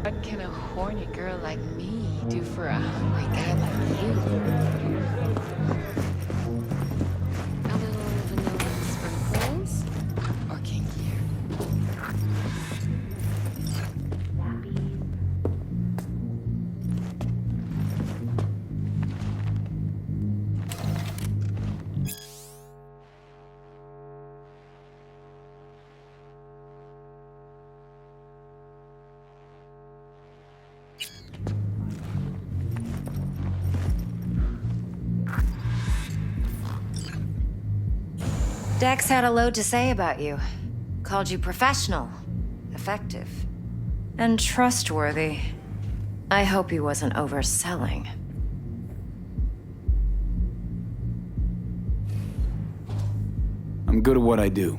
What can a horny girl like me do for a hungry guy like you? A little vanilla sprinkles? Or kinkier? Dex had a load to say about you. Called you professional, effective, and trustworthy. I hope he wasn't overselling. I'm good at what I do.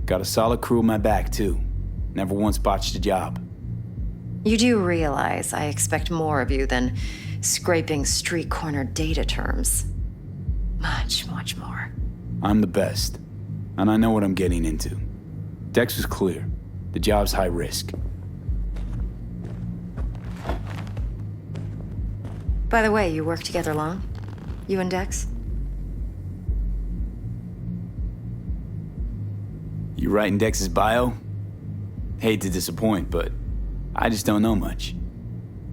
Got a solid crew at my back, too. Never once botched a job. You do realize I expect more of you than scraping street corner data terms. Much, much more. I'm the best, and I know what I'm getting into. Dex was clear. The job's high risk. By the way, you work together long? You and Dex? You writing Dex's bio? Hate to disappoint, but I just don't know much.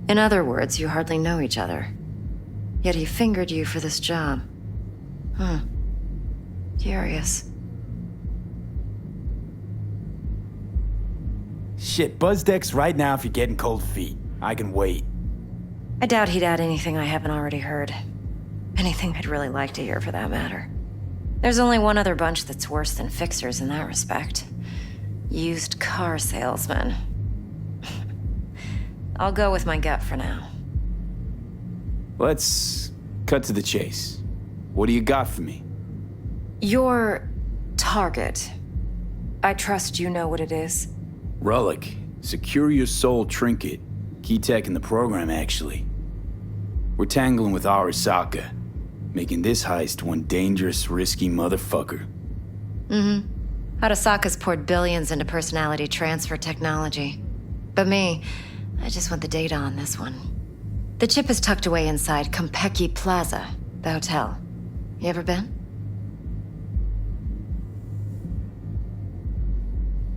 In other words, you hardly know each other. Yet he fingered you for this job. Curious. Shit, buzz Dex right now if you're getting cold feet. I can wait. I doubt he'd add anything I haven't already heard. Anything I'd really like to hear, for that matter. There's only one other bunch that's worse than fixers in that respect. Used car salesmen. I'll go with my gut for now. Let's cut to the chase. What do you got for me? Your target. I trust you know what it is. Relic. Secure your soul trinket. Key tech in the program, actually. We're tangling with Arasaka, making this heist one dangerous, risky motherfucker. Arasaka's poured billions into personality transfer technology. But me, I just want the data on this one. The chip is tucked away inside Kompeki Plaza, the hotel. You ever been?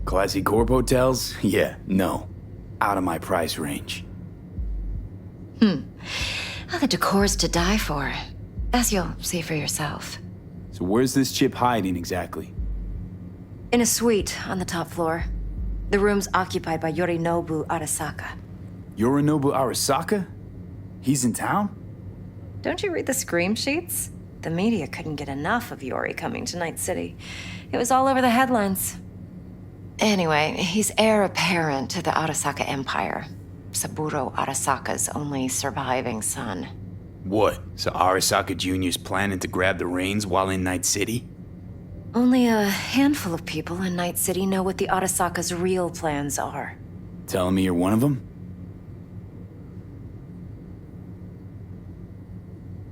Classy corp hotels? Yeah, no. Out of my price range. Oh, the decor's to die for, as you'll see for yourself. So where's this chip hiding exactly? In a suite on the top floor. The room's occupied by Yorinobu Arasaka. Yorinobu Arasaka? He's in town? Don't you read the scream sheets? The media couldn't get enough of Yori coming to Night City. It was all over the headlines. Anyway, he's heir apparent to the Arasaka Empire. Saburo Arasaka's only surviving son. What? So Arasaka Jr.'s planning to grab the reins while in Night City? Only a handful of people in Night City know what the Arasaka's real plans are. Telling me you're one of them?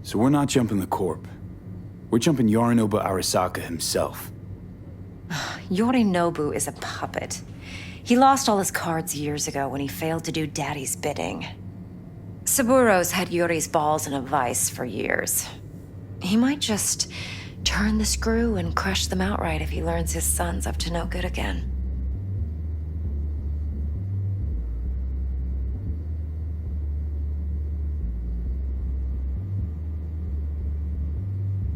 So we're not jumping the corp. We're jumping Yorinobu Arasaka himself. Yorinobu is a puppet. He lost all his cards years ago when he failed to do Daddy's bidding. Saburo's had Yori's balls in a vice for years. He might just turn the screw and crush them outright if he learns his son's up to no good again.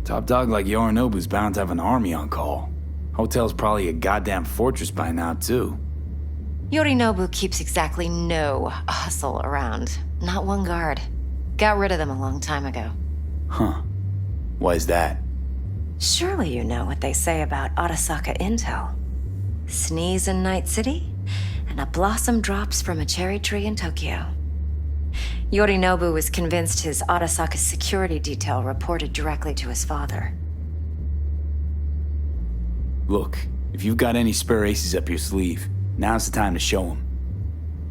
Top dog like Yorinobu's bound to have an army on call. Hotel's probably a goddamn fortress by now, too. Yorinobu keeps exactly no hustle around. Not one guard. Got rid of them a long time ago. Huh. Why is that? Surely you know what they say about Arasaka intel. Sneeze in Night City, and a blossom drops from a cherry tree in Tokyo. Yorinobu was convinced his Arasaka security detail reported directly to his father. Look, if you've got any spare aces up your sleeve, now's the time to show them.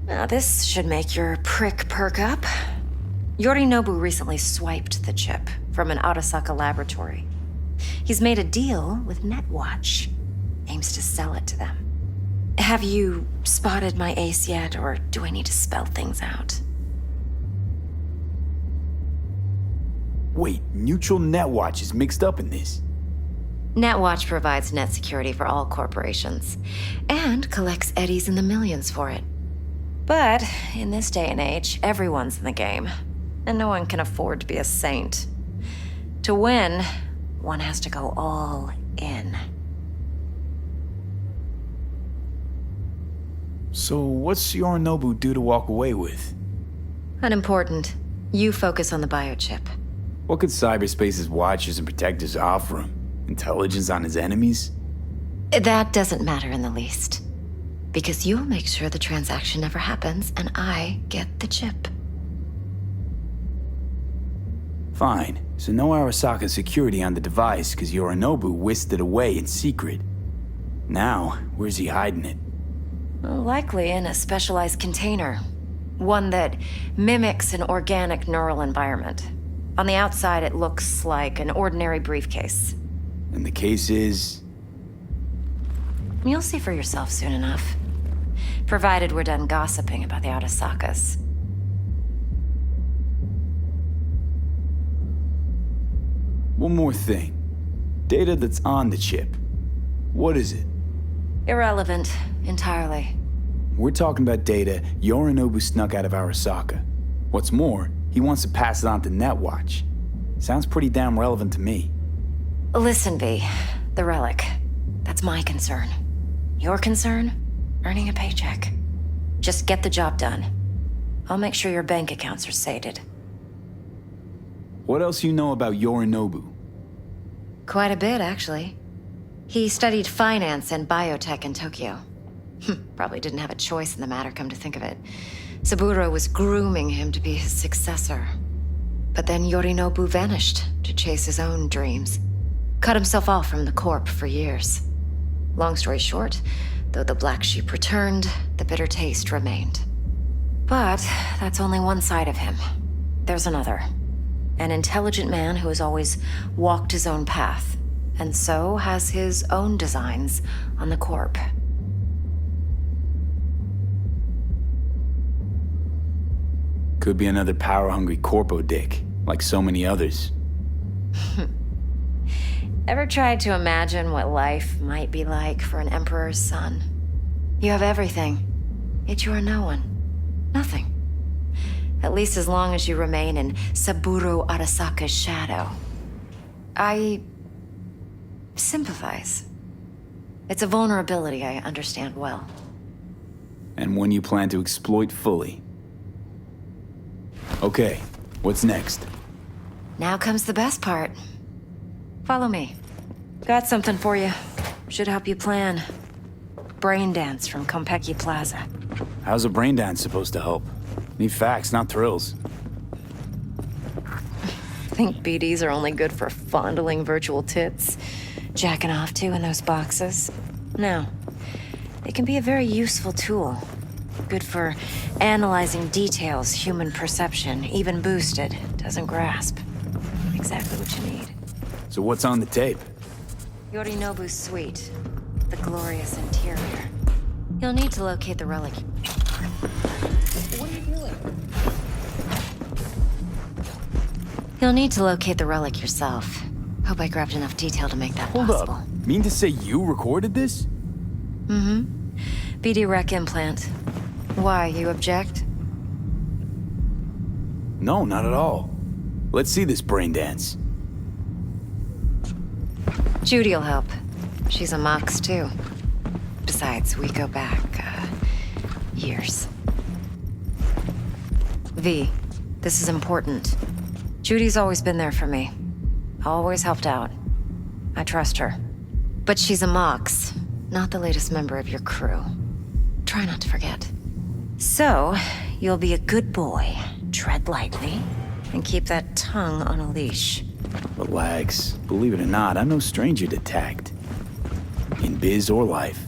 Now this should make your prick perk up. Yorinobu recently swiped the chip from an Arasaka laboratory. He's made a deal with Netwatch. Aims to sell it to them. Have you spotted my ace yet, or do I need to spell things out? Wait, Neutral Netwatch is mixed up in this. Netwatch provides net security for all corporations, and collects eddies in the millions for it. But in this day and age, everyone's in the game, and no one can afford to be a saint. To win, one has to go all in. So what's Yorinobu due to walk away with? Unimportant. You focus on the biochip. What could cyberspace's watchers and protectors offer him? Intelligence on his enemies? That doesn't matter in the least. Because you'll make sure the transaction never happens, and I get the chip. Fine. So no Arasaka security on the device because Yorinobu whisked it away in secret. Now, where's he hiding it? Likely in a specialized container. One that mimics an organic neural environment. On the outside, it looks like an ordinary briefcase. And the case is... You'll see for yourself soon enough. Provided we're done gossiping about the Arasakas. One more thing. Data that's on the chip. What is it? Irrelevant, entirely. We're talking about data Yorinobu snuck out of Arasaka. What's more, he wants to pass it on to Netwatch. Sounds pretty damn relevant to me. Listen, V. The relic. That's my concern. Your concern? Earning a paycheck. Just get the job done. I'll make sure your bank accounts are sated. What else you know about Yorinobu? Quite a bit, actually. He studied finance and biotech in Tokyo. Probably didn't have a choice in the matter, come to think of it. Saburo was grooming him to be his successor. But then Yorinobu vanished to chase his own dreams. Cut himself off from the Corp for years. Long story short, though the black sheep returned, the bitter taste remained. But that's only one side of him. There's another. An intelligent man who has always walked his own path, and so has his own designs on the Corp. Could be another power-hungry corpo dick, like so many others. Ever tried to imagine what life might be like for an emperor's son? You have everything, yet you are no one. Nothing. At least as long as you remain in Saburo Arasaka's shadow. I sympathize. It's a vulnerability I understand well. And one you plan to exploit fully. Okay, what's next? Now comes the best part. Follow me. Got something for you. Should help you plan. Brain dance from Konpeki Plaza. How's a brain dance supposed to help? Need facts, not thrills. Think BDs are only good for fondling virtual tits? Jacking off to in those boxes? No. They can be a very useful tool. Good for analyzing details human perception, even boosted, doesn't grasp. Exactly what you need. So what's on the tape? Yorinobu's suite. The glorious interior. You'll need to locate the relic. What are you doing? You'll need to locate the relic yourself. Hope I grabbed enough detail to make that possible. Hold up. Mean to say you recorded this? Mm-hmm. BD rec implant. Why, you object? No, not at all. Let's see this brain dance. Judy'll help. She's a Mox, too. Besides, we go back, years. V, this is important. Judy's always been there for me. Always helped out. I trust her. But she's a Mox, not the latest member of your crew. Try not to forget. So, you'll be a good boy, tread lightly, and keep that tongue on a leash. Relax. Believe it or not, I'm no stranger to tact. In biz or life.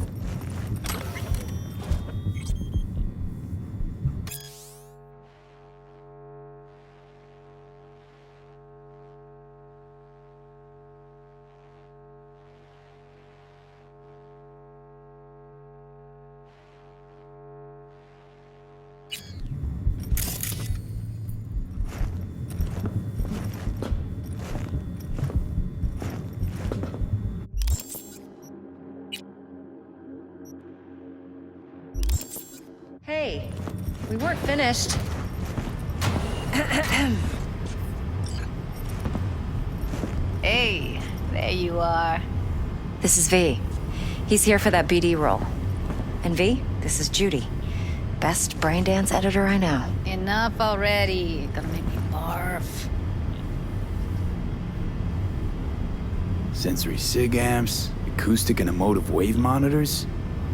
Hey, we weren't finished. Hey, there you are. This is V. He's here for that BD role. And V, this is Judy. Best brain dance editor I know. Enough already. Gonna make me barf. Sensory SIG amps, acoustic and emotive wave monitors.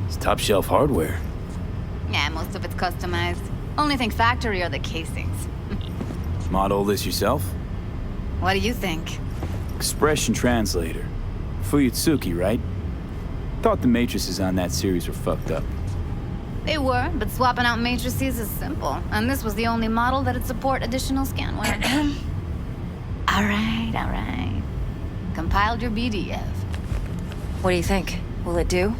It's top shelf hardware. Yeah, most of it's customized. Only thing factory are the casings. Model this yourself? What do you think? Expression translator. Fuyutsuki, right? Thought the matrices on that series were fucked up. They were, but swapping out matrices is simple. And this was the only model that'd support additional scanware. All right. Compiled your BDF. What do you think? Will it do?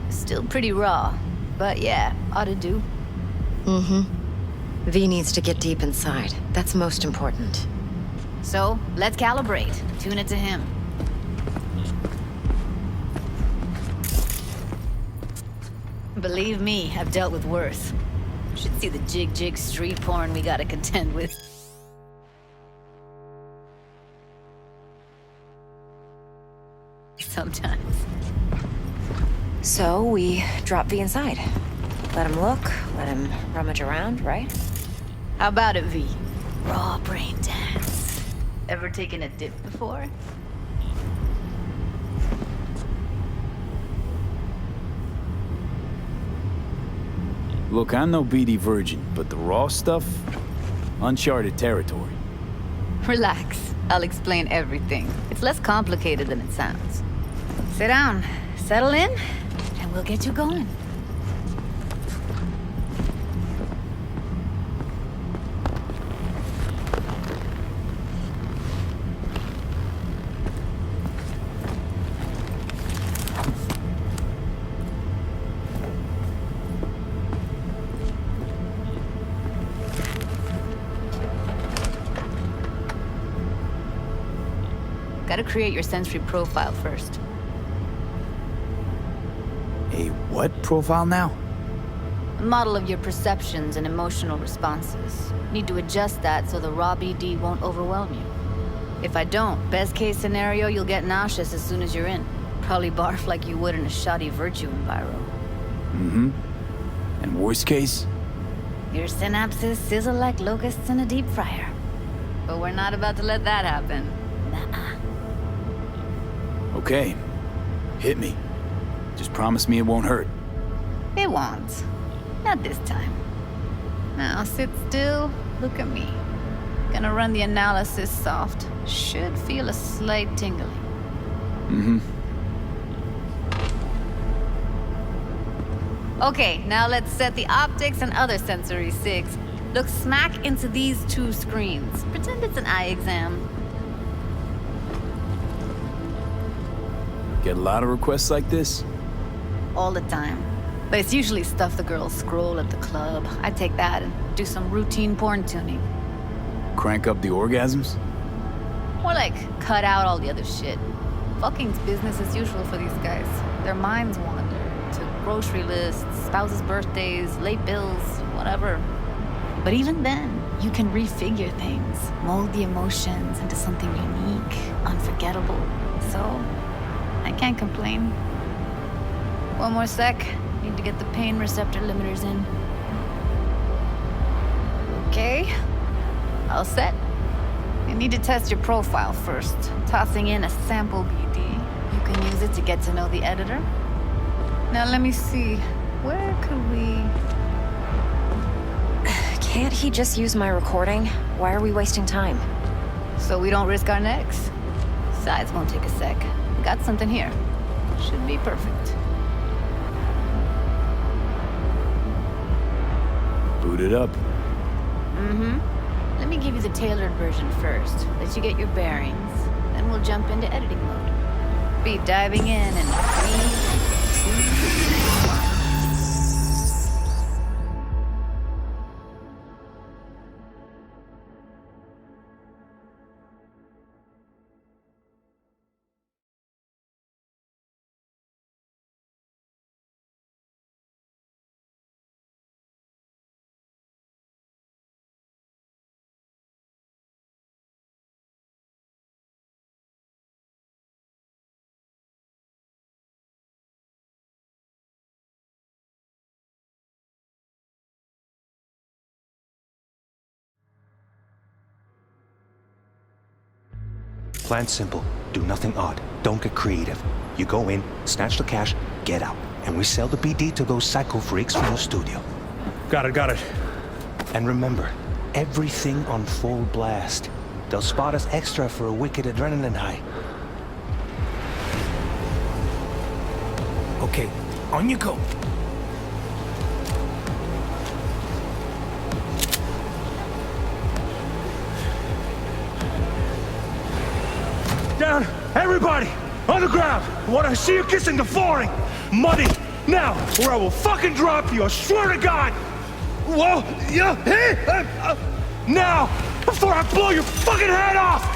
Still pretty raw, but yeah, ought to do. Mm-hmm. V needs to get deep inside. That's most important. So, let's calibrate. Tune it to him. Believe me, I've dealt with worse. Should see the jig street porn we gotta contend with. Sometimes. So we drop V inside. Let him look, let him rummage around, right? How about it, V? Raw brain dance. Ever taken a dip before? Look, I'm no BD virgin, but the raw stuff, uncharted territory. Relax. I'll explain everything. It's less complicated than it sounds. Sit down, settle in, and we'll get you going. Gotta create your sensory profile first. A what profile now? A model of your perceptions and emotional responses. Need to adjust that so the raw BD won't overwhelm you. If I don't, best case scenario, you'll get nauseous as soon as you're in. Probably barf like you would in a shoddy virtue enviro. Mm-hmm. And worst case? Your synapses sizzle like locusts in a deep fryer. But we're not about to let that happen. Nuh-uh. Okay. Hit me. Just promise me it won't hurt. It won't. Not this time. Now sit still, look at me. Gonna run the analysis soft. Should feel a slight tingling. Mm-hmm. Okay, now let's set the optics and other sensory SIGs. Look smack into these two screens. Pretend it's an eye exam. Get a lot of requests like this? All the time. But it's usually stuff the girls scroll at the club. I take that and do some routine porn tuning. Crank up the orgasms? More like cut out all the other shit. Fucking's business as usual for these guys. Their minds wander to grocery lists, spouses' birthdays, late bills, whatever. But even then, you can refigure things, mold the emotions into something unique, unforgettable. So, I can't complain. One more sec. Need to get the pain receptor limiters in. Okay. All set. You need to test your profile first. Tossing in a sample BD. You can use it to get to know the editor. Now let me see. Where could we... Can't he just use my recording? Why are we wasting time? So we don't risk our necks? Sides won't take a sec. Got something here. Should be perfect. Boot it up. Mm-hmm. Let me give you the tailored version first. Let you get your bearings. Then we'll jump into editing mode. Be diving in in 3, 2... Plan simple. Do nothing odd. Don't get creative. You go in, snatch the cash, get out. And we sell the BD to those psycho freaks from the studio. Got it. And remember, everything on full blast. They'll spot us extra for a wicked adrenaline high. Okay, on you go. Down! Everybody! On the ground! I want to see you kissing the flooring! Muddy! Now! Or I will fucking drop you, I swear to God! Whoa! Yeah! Hey! Now! Before I blow your fucking head off!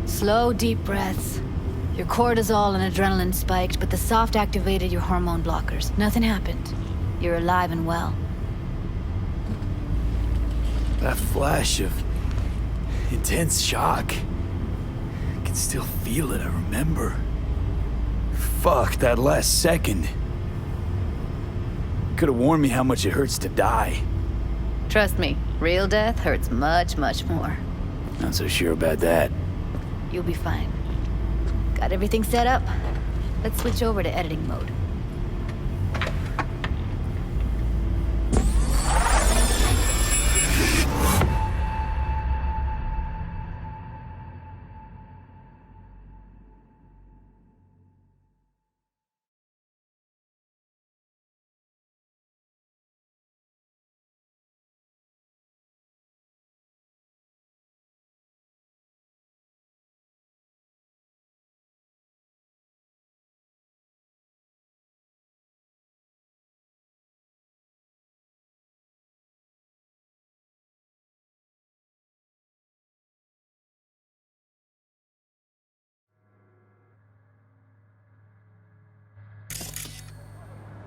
Slow, deep breaths. Your cortisol and adrenaline spiked, but the soft activated your hormone blockers. Nothing happened. You're alive and well. That flash of intense shock. I can still feel it, I remember. Fuck, that last second. Could have warned me how much it hurts to die. Trust me, real death hurts much, much more. Not so sure about that. You'll be fine. Got everything set up? Let's switch over to editing mode.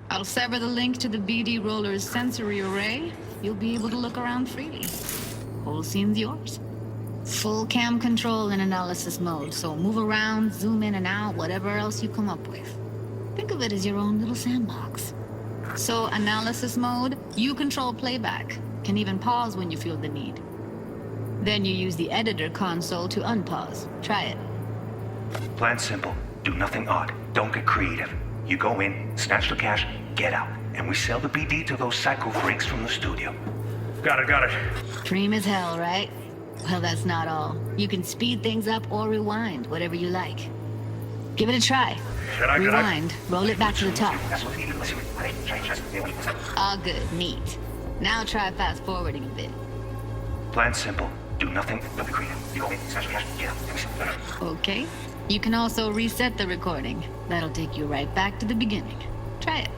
I'll sever the link to the BD Roller's sensory array. You'll be able to look around freely. Whole scene's yours. Full cam control in analysis mode, so move around, zoom in and out, whatever else you come up with. Think of it as your own little sandbox. So analysis mode, you control playback. Can even pause when you feel the need. Then you use the editor console to unpause. Try it. Plan simple. Do nothing odd. Don't get creative. You go in, snatch the cash, get out. And we sell the BD to those psycho freaks from the studio. Got it. Dream as hell, right? Well, that's not all. You can speed things up or rewind, whatever you like. Give it a try. Rewind, roll it back to the top. All good, neat. Now try fast forwarding a bit. Plan simple. Do nothing but be creative. You go in, snatch the cash, get out. Okay. You can also reset the recording. That'll take you right back to the beginning. Try it.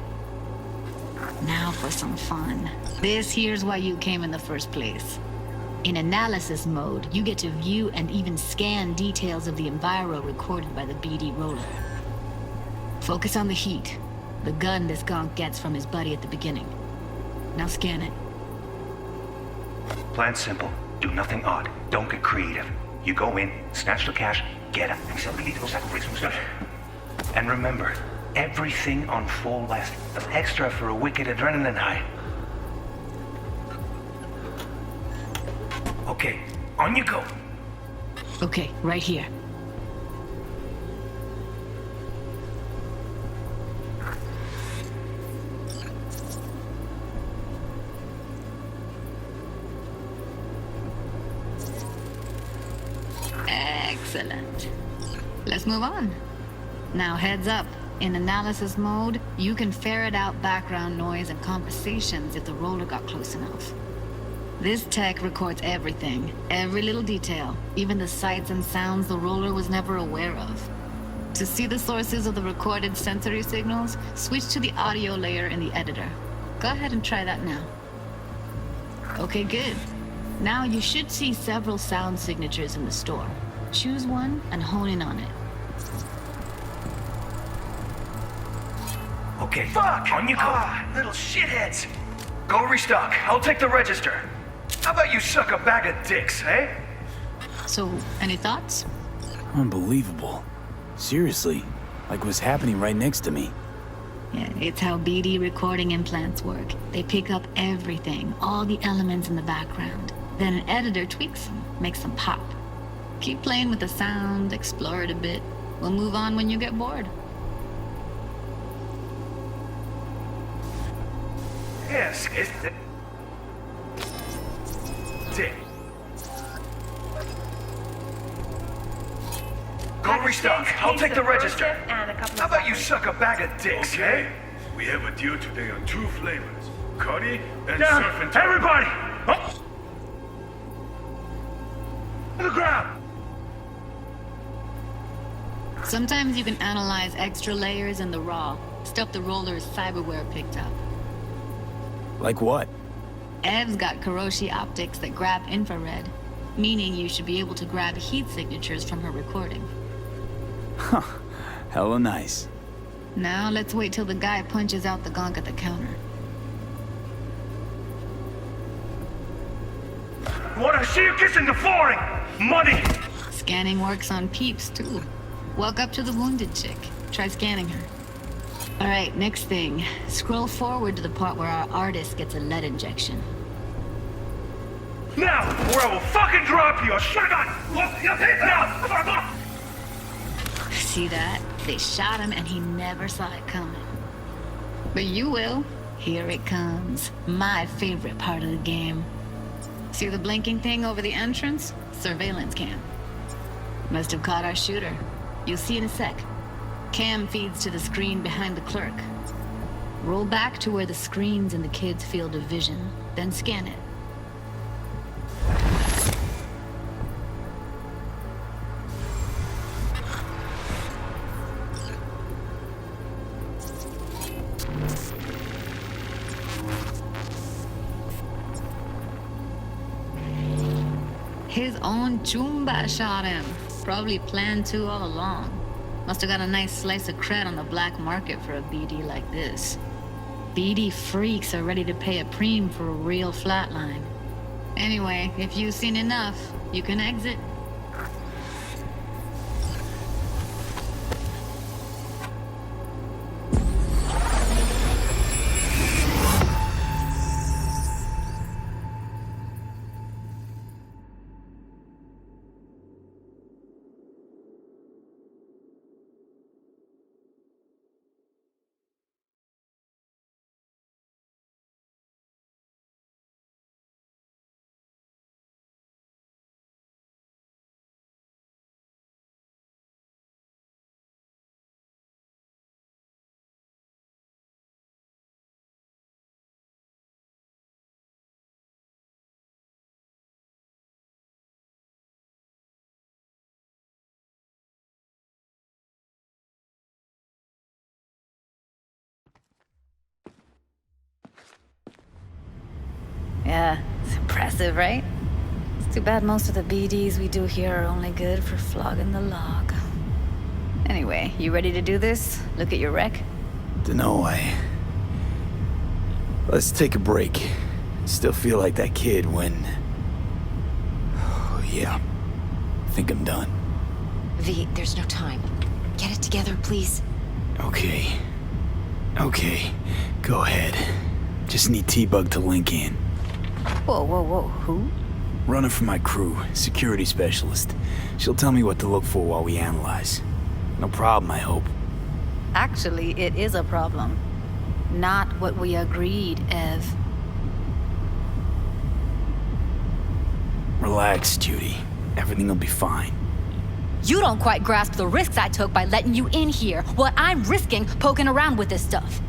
Now for some fun. This here's why you came in the first place. In analysis mode, you get to view and even scan details of the enviro recorded by the BD Roller. Focus on the heat, the gun this gonk gets from his buddy at the beginning. Now scan it. Plan simple. Do nothing odd. Don't get creative. You go in, snatch the cash, get out. And sell the BD to those psycho freaks from the studio. And remember, everything on full blast. That's extra for a wicked adrenaline high. Okay, on you go. Okay, right here. Excellent. Let's move on. Now heads up. In analysis mode, you can ferret out background noise and conversations if the roller got close enough. This tech records everything, every little detail, even the sights and sounds the roller was never aware of. To see the sources of the recorded sensory signals, switch to the audio layer in the editor. Go ahead and try that now. Okay, good. Now you should see several sound signatures in the store. Choose one and hone in on it. Okay, fuck! On you go! Little shitheads! Go restock. I'll take the register. How about you suck a bag of dicks, eh? So, any thoughts? Unbelievable. Seriously, like what's happening right next to me. Yeah, it's how BD recording implants work. They pick up everything, all the elements in the background. Then an editor tweaks them, makes them pop. Keep playing with the sound, explore it a bit. We'll move on when you get bored. Yes, it's dick. Go restock. I'll take the register. How about you suck a bag of dicks, Okay. eh? We have a deal today on 2 flavors. Cuddy and Down! surf and turf. Everybody! Up! On the ground! Sometimes you can analyze extra layers in the raw, stuff the roller's cyberware picked up. Like what? Ev's got Kiroshi optics that grab infrared, meaning you should be able to grab heat signatures from her recording. Huh. Hella nice. Now let's wait till the guy punches out the gunk at the counter. Wanna see you kissing the flooring? Money! Scanning works on peeps, too. Walk up to the wounded chick. Try scanning her. All right, next thing. Scroll forward to the part where our artist gets a lead injection. Now, or I will fucking drop you! Shut up! Now! See that? They shot him and he never saw it coming. But you will. Here it comes. My favorite part of the game. See the blinking thing over the entrance? Surveillance cam. Must have caught our shooter. You'll see in a sec. Cam feeds to the screen behind the clerk. Roll back to where the screen's in the kid's field of vision, then scan it. His own Chumba shot him. Probably planned to all along. Must have got a nice slice of cred on the black market for a BD like this. BD freaks are ready to pay a preem for a real flatline. Anyway, if you've seen enough, you can exit. Yeah, it's impressive, right? It's too bad most of the BDs we do here are only good for flogging the log. Anyway, you ready to do this? Look at your wreck? Dunno, Let's take a break. Still feel like that kid when... Oh, yeah. Think I'm done. V, there's no time. Get it together, please. Okay. Okay. Go ahead. Just need T-Bug to link in. Whoa, whoa, whoa, who? Running for my crew, security specialist. She'll tell me what to look for while we analyze. No problem, I hope. Actually, it is a problem. Not what we agreed, Ev. Relax, Judy. Everything will be fine. You don't quite grasp the risks I took by letting you in here. What I'm risking poking around with this stuff.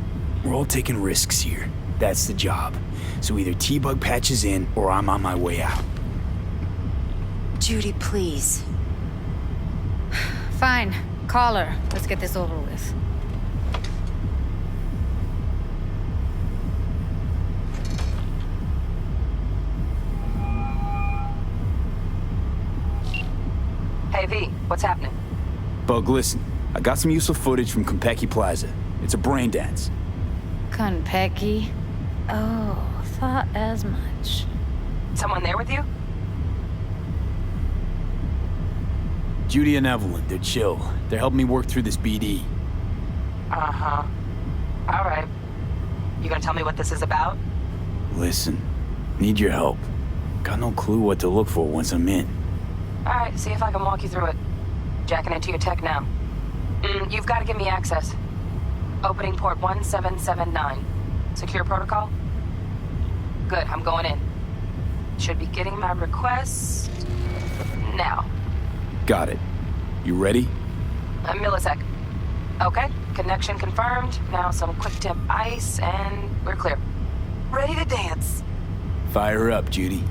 We're all taking risks here. That's the job. So either T-Bug patches in, or I'm on my way out. Judy, please. Fine. Call her. Let's get this over with. Hey, V, what's happening? Bug, listen. I got some useful footage from Konpeki Plaza. It's a brain dance. Konpeki? Oh, thought as much. Someone there with you? Judy and Evelyn, they're chill. They're helping me work through this BD. Uh-huh. All right. You gonna tell me what this is about? Listen, need your help. Got no clue what to look for once I'm in. All right, see if I can walk you through it. Jacking into your tech now. You've got to give me access. Opening port 1779. Secure protocol? Good, I'm going in. Should be getting my request now. Got it. You ready? A millisec. Okay, connection confirmed. Now some quick temp ice, and we're clear. Ready to dance. Fire up, Judy.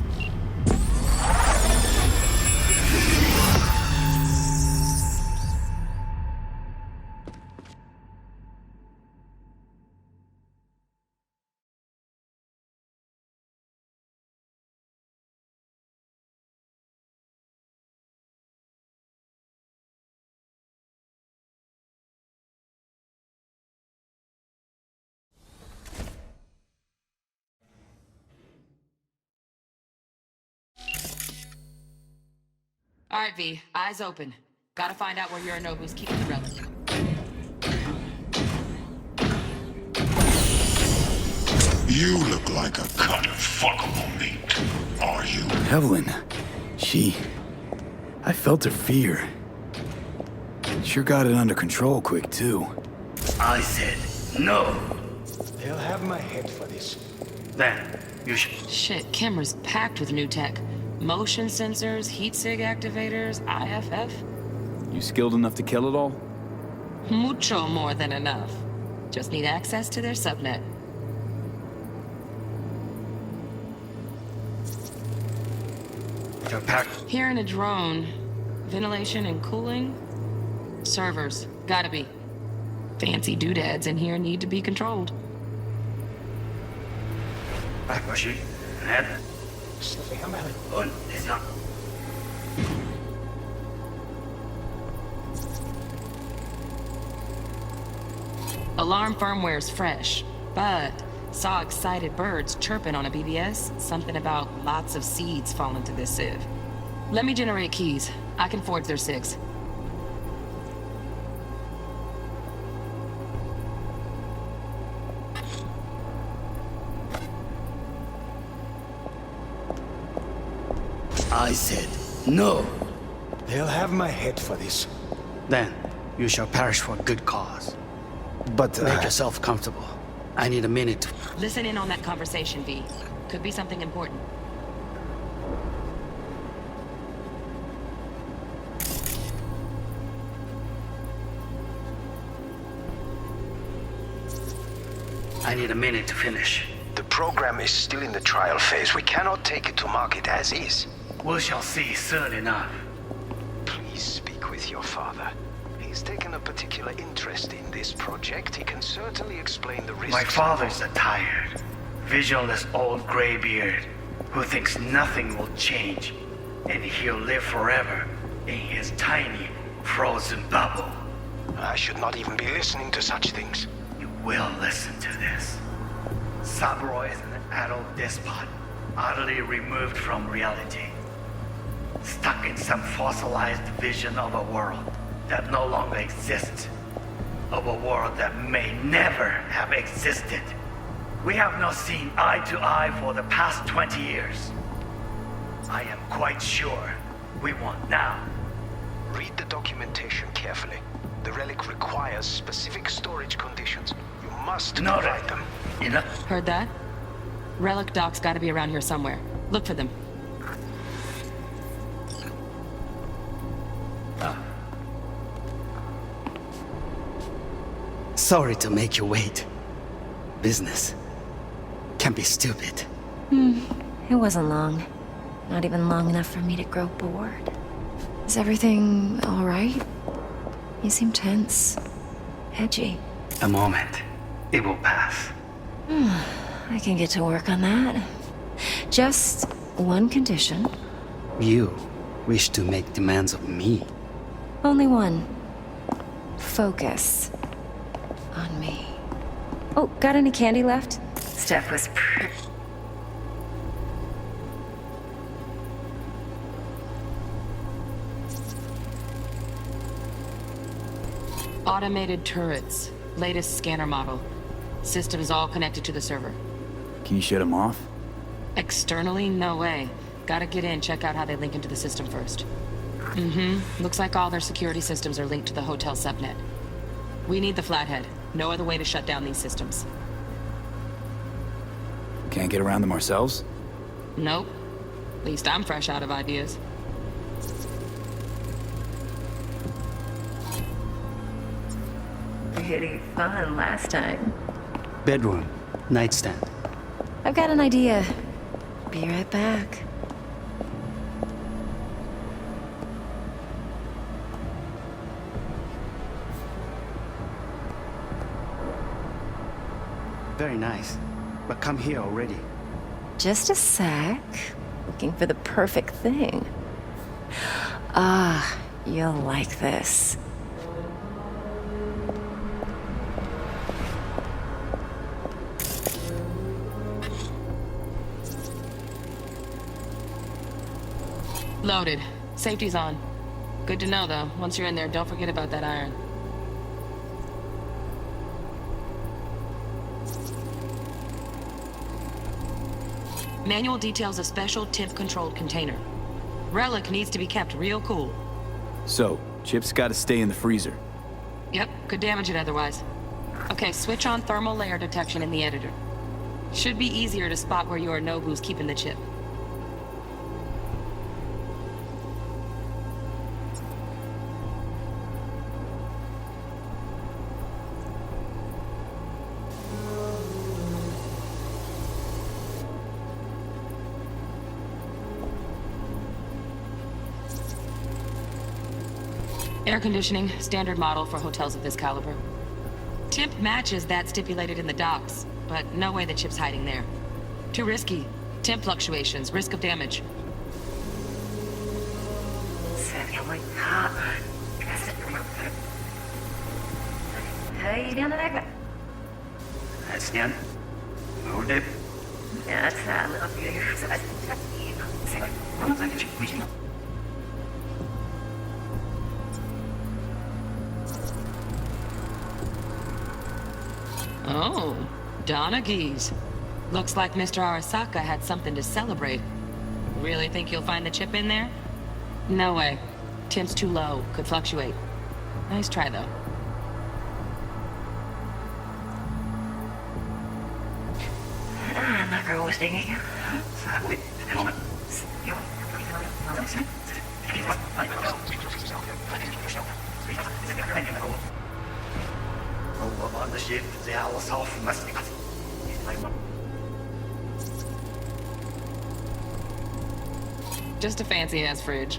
All right, V. Eyes open. Gotta find out where Yorinobu's keeping the relic. You look like a cut of fuckable meat, are you? Evelyn, I felt her fear. Sure got it under control quick, too. I said no. They'll have my head for this. Then you should. Shit, camera's packed with new tech. Motion sensors, heat sig activators, IFF. You skilled enough to kill it all? Mucho more than enough. Just need access to their subnet. You're packed. Here in a drone. Ventilation and cooling? Servers. Gotta be. Fancy doodads in here need to be controlled. Backwashi. Head. Und ist noch. Alarm firmware's fresh, but saw excited birds chirping on a BBS. Something about lots of seeds falling to this sieve. Let me generate keys. I can forge their SIGs. I said no. They'll have my head for this. Then you shall perish for a good cause. But, Make yourself comfortable. I need a minute to... Listen in on that conversation, V. Could be something important. I need a minute to finish. The program is still in the trial phase. We cannot take it to market as is. We shall see soon enough. Please speak with your father. He's taken a particular interest in this project. He can certainly explain the risks. My father's a tired, visionless old graybeard who thinks nothing will change, and he'll live forever in his tiny, frozen bubble. I should not even be listening to such things. You will listen to this. Saburo is an adult despot, utterly removed from reality. Stuck in some fossilized vision of a world that no longer exists. Of a world that may never have existed. We have not seen eye to eye for the past 20 years. I am quite sure we want now. Read the documentation carefully. The relic requires specific storage conditions. You must Noted. provide them. Enough. Heard that? Relic docs gotta be around here somewhere. Look for them. Sorry to make you wait. Business. can be stupid. It wasn't long. Not even long enough for me to grow bored. Is everything all right? You seem tense. Edgy. A moment. It will pass. I can get to work on that. Just one condition. You wish to make demands of me. Only one. Focus. On me. Oh, got any candy left? Steph was pretty. Automated turrets. Latest scanner model. Systems all connected to the server. Can you shut them off? Externally, no way. Gotta get in, check out how they link into the system first. Looks like all their security systems are linked to the hotel subnet. We need the flathead. No other way to shut down these systems. Can't get around them ourselves? Nope. At least I'm fresh out of ideas. Pretty fun last time. Bedroom, nightstand. I've got an idea. Be right back. Very nice. But come here already. Just a sec. Looking for the perfect thing. Ah, you'll like this. Loaded. Safety's on. Good to know, though. Once you're in there, don't forget about that iron. Manual details a special temp-controlled container. Relic needs to be kept real cool. So, chips gotta stay in the freezer. Yep, could damage it otherwise. Okay, switch on thermal layer detection in the editor. Should be easier to spot where Yorinobu's keeping the chip. Air conditioning, standard model for hotels of this caliber. Temp matches that stipulated in the docs, but no way the chip's hiding there. Too risky. Temp fluctuations, risk of damage. Estan. Morir. Oh, Donaghy's. Looks like Mr. Arasaka had something to celebrate. Really think you'll find the chip in there? No way. Temp's too low. Could fluctuate. Nice try, though. On the ship, they are off Mastika. Just a fancy-ass fridge.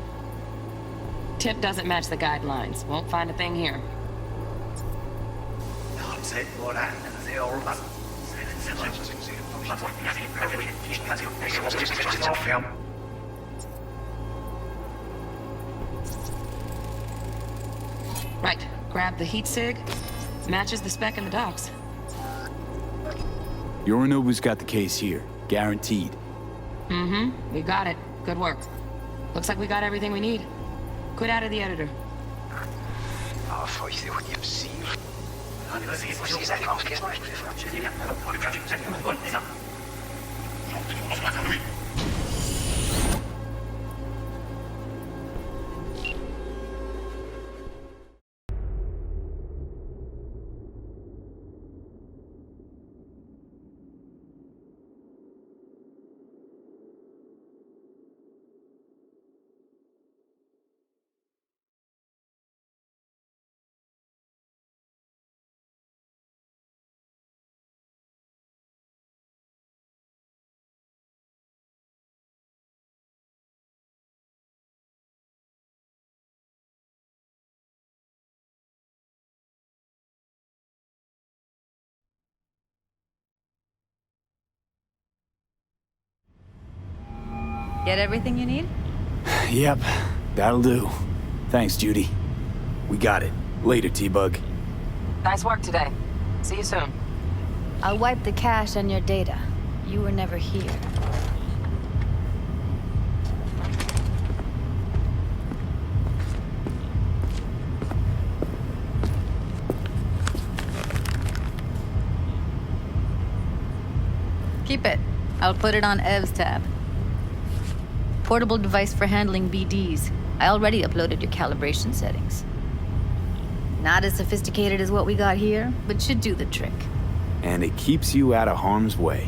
Tip doesn't match the guidelines. Won't find a thing here. Right. Grab the heat sig. Matches the spec in the docs. Yorinobu's got the case here. Guaranteed. We got it. Good work. Looks like we got everything we need. Quit out of the editor. Get everything you need? Yep, that'll do. Thanks, Judy. We got it. Later, T-Bug. Nice work today. See you soon. I'll wipe the cache and your data. You were never here. Keep it. I'll put it on Ev's tab. Portable device for handling BDs. I already uploaded your calibration settings. Not as sophisticated as what we got here, but should do the trick. And it keeps you out of harm's way.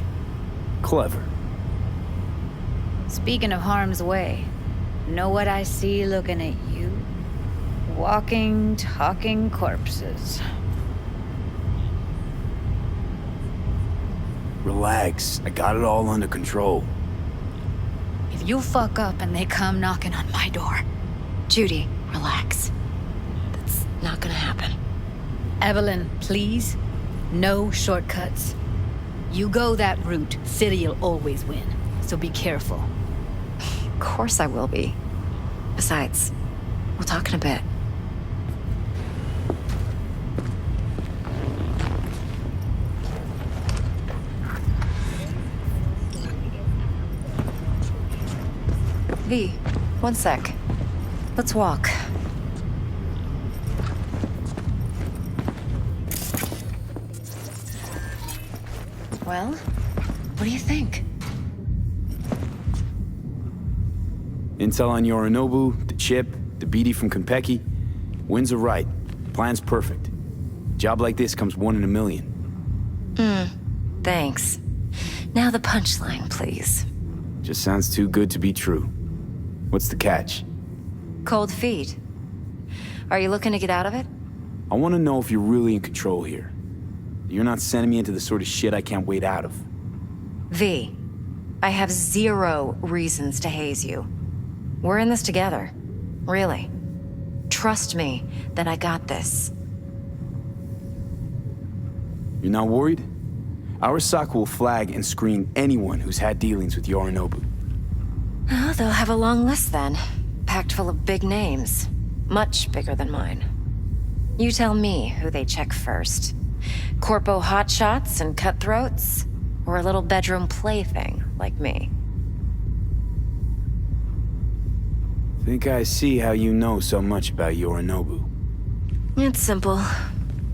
Clever. Speaking of harm's way, know what I see looking at you? Walking, talking corpses. Relax. I got it all under control. If you fuck up and they come knocking on my door. Judy, relax. That's not gonna happen. Evelyn, please. No shortcuts. You go that route, City'll always win. So be careful. Of course I will be. Besides, we'll talk in a bit. V, one sec. Let's walk. Well, what do you think? Intel on Yorinobu, the chip, the BD from Konpeki. Winds are right. Plan's perfect. Job like this comes 1 in a million. Thanks. Now the punchline, please. Just sounds too good to be true. What's the catch? Cold feet. Are you looking to get out of it? I want to know if you're really in control here. You're not sending me into the sort of shit I can't wait out of. V, I have 0 reasons to haze you. We're in this together. Really. Trust me that I got this. You're not worried? Arasaka will flag and screen anyone who's had dealings with Yorinobu. Oh, they'll have a long list then. Packed full of big names. Much bigger than mine. You tell me who they check first. Corpo hotshots and cutthroats? Or a little bedroom plaything like me? Think I see how you know so much about Yorinobu. It's simple.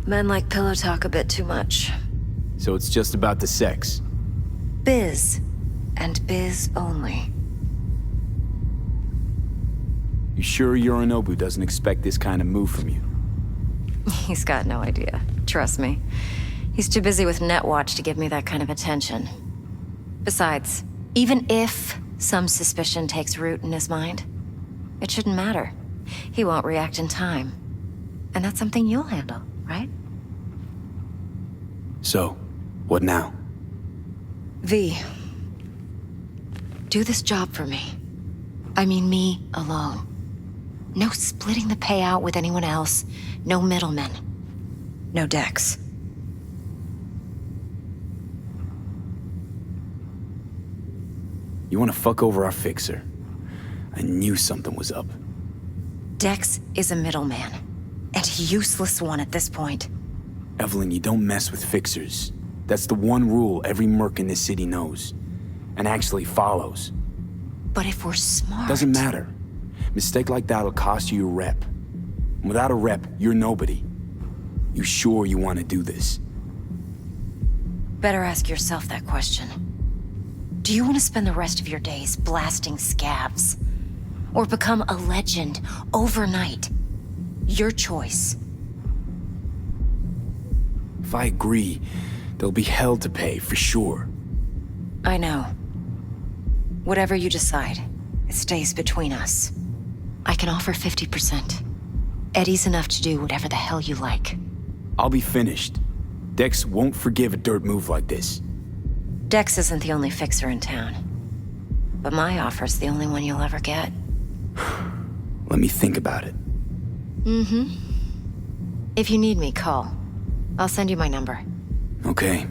Men like pillow talk a bit too much. So it's just about the sex. Biz. And biz only. You sure Yorinobu doesn't expect this kind of move from you? He's got no idea. Trust me. He's too busy with Netwatch to give me that kind of attention. Besides, even if some suspicion takes root in his mind, it shouldn't matter. He won't react in time. And that's something you'll handle, right? So, what now? V. Do this job for me. I mean me alone. No splitting the payout with anyone else. No middlemen. No Dex. You want to fuck over our fixer? I knew something was up. Dex is a middleman. And a useless one at this point. Evelyn, you don't mess with fixers. That's the one rule every merc in this city knows. And actually follows. But if we're smart... Doesn't matter. Mistake like that'll cost you your rep. And without a rep, you're nobody. You sure you want to do this? Better ask yourself that question. Do you want to spend the rest of your days blasting scabs? Or become a legend overnight? Your choice. If I agree, there'll be hell to pay, for sure. I know. Whatever you decide, it stays between us. I can offer 50%. Eddie's enough to do whatever the hell you like. I'll be finished. Dex won't forgive a dirt move like this. Dex isn't the only fixer in town. But my offer's the only one you'll ever get. Let me think about it. Mm-hmm. If you need me, call. I'll send you my number. Okay.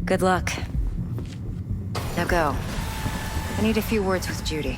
Good luck. Now go. I need a few words with Judy.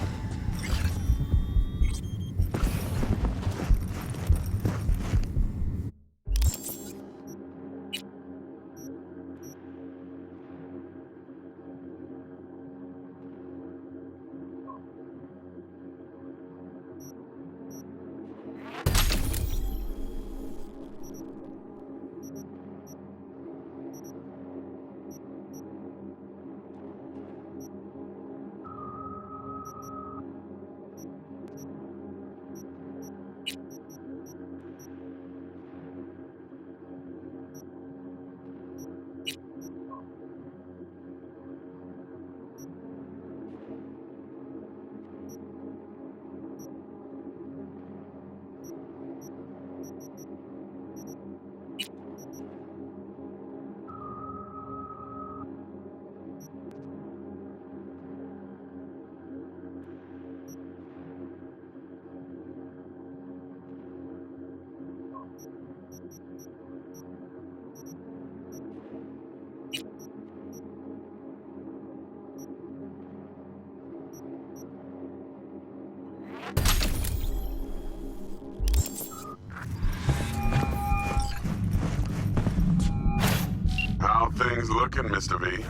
How things looking, Mr. V?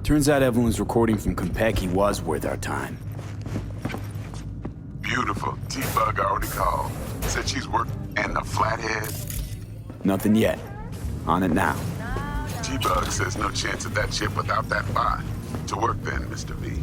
Turns out Evelyn's recording from Konpeki was worth our time. Beautiful. T-Bug already called. Said she's worked and the flathead. Nothing yet. On it now. T-Bug says no chance of that ship without that bot. To work then, Mr. V.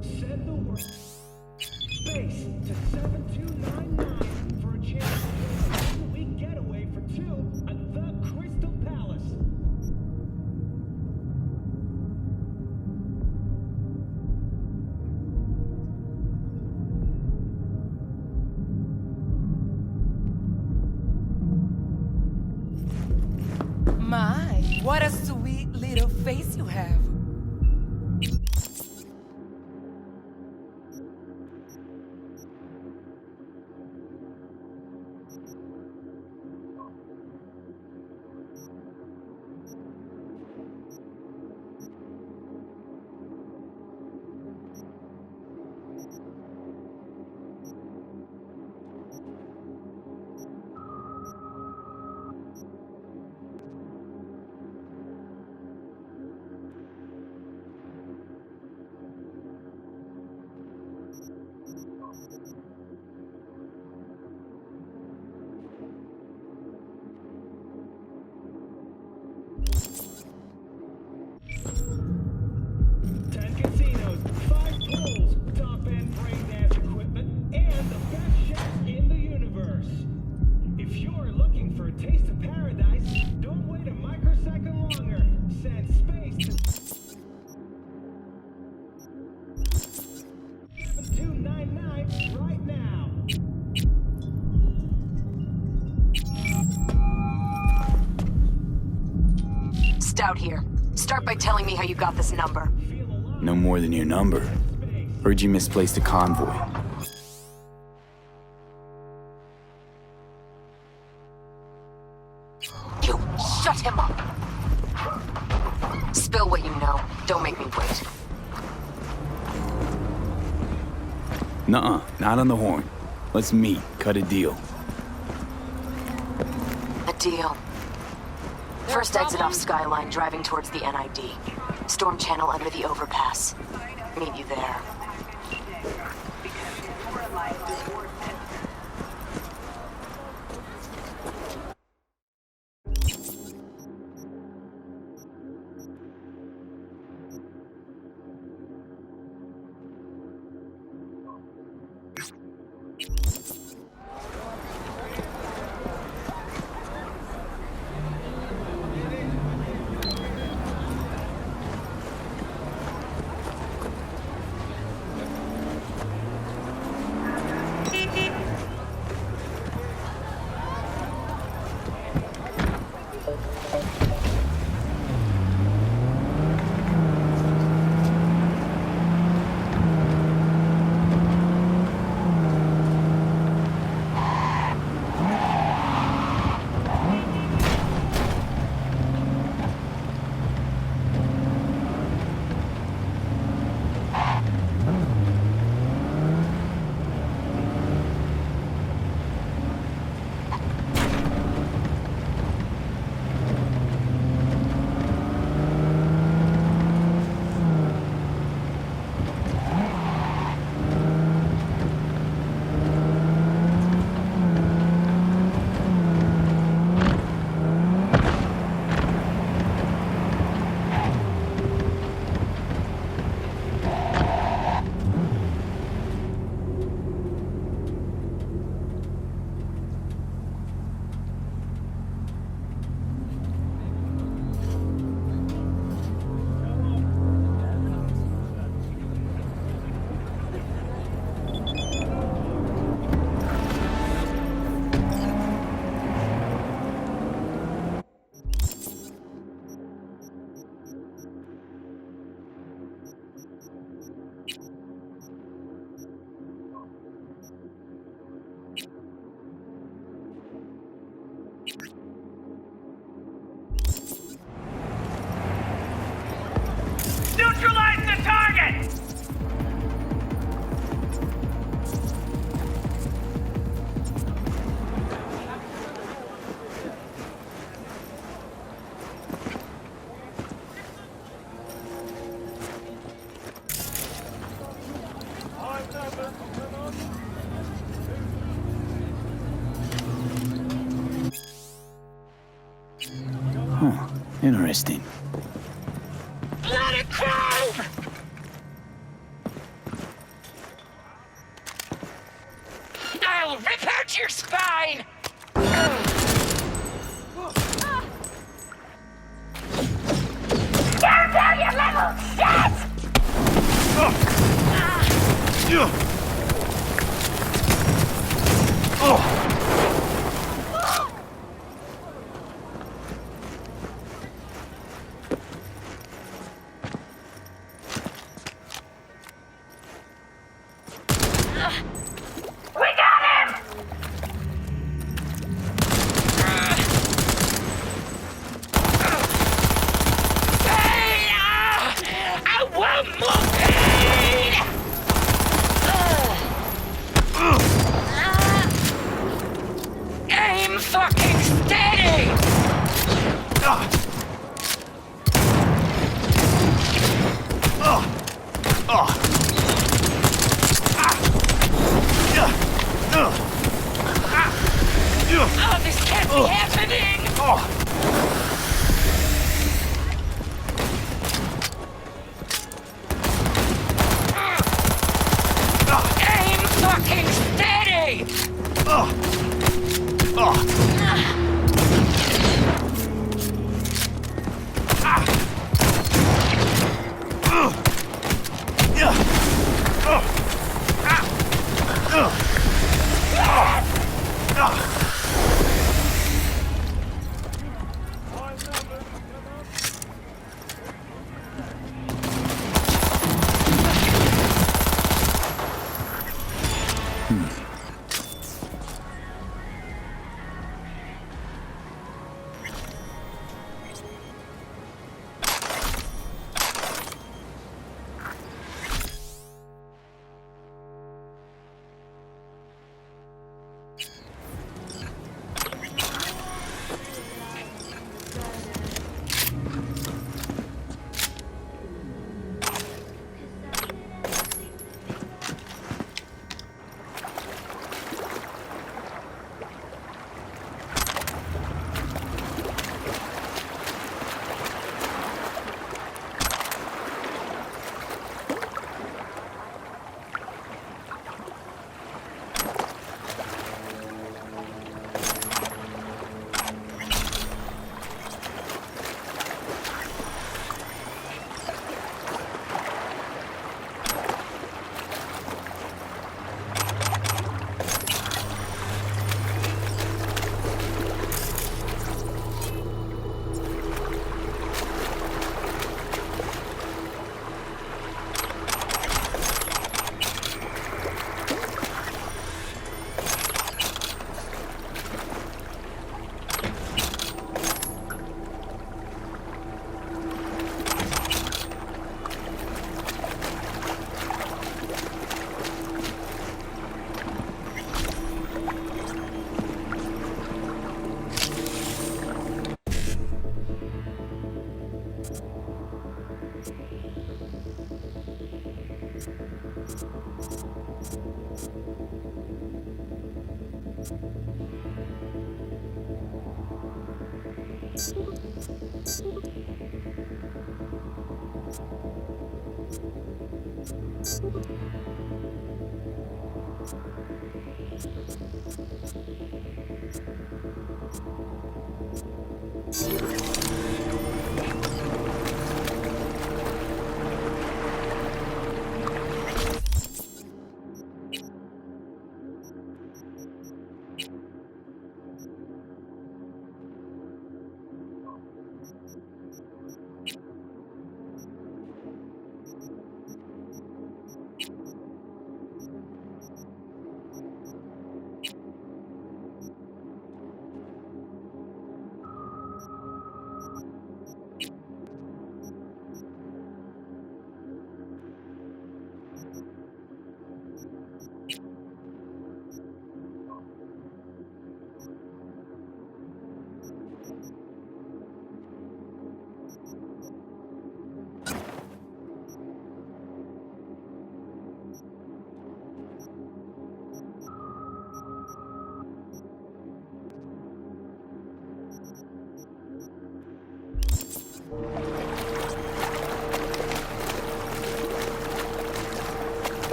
Send the word space to 7299 for a chance to get a week getaway for two at the Crystal Palace. My, what a sweet little face you have. Out here. Start by telling me how you got this number. No more than your number. Heard you misplaced a convoy. You shut him up. Spill what you know. Don't make me wait. Nuh-uh, not on the horn. Let's meet, cut a deal. A deal. First exit off Skyline, driving towards the NID. Storm channel under the overpass. Meet you there. Neutralize the target! Huh. Interesting. Let it go! I'll rip out your spine! Down, down, you little shit! We got him! Hey, I want more pain! Aim fucking steady! Oh, this can't be happening! Aim fucking steady!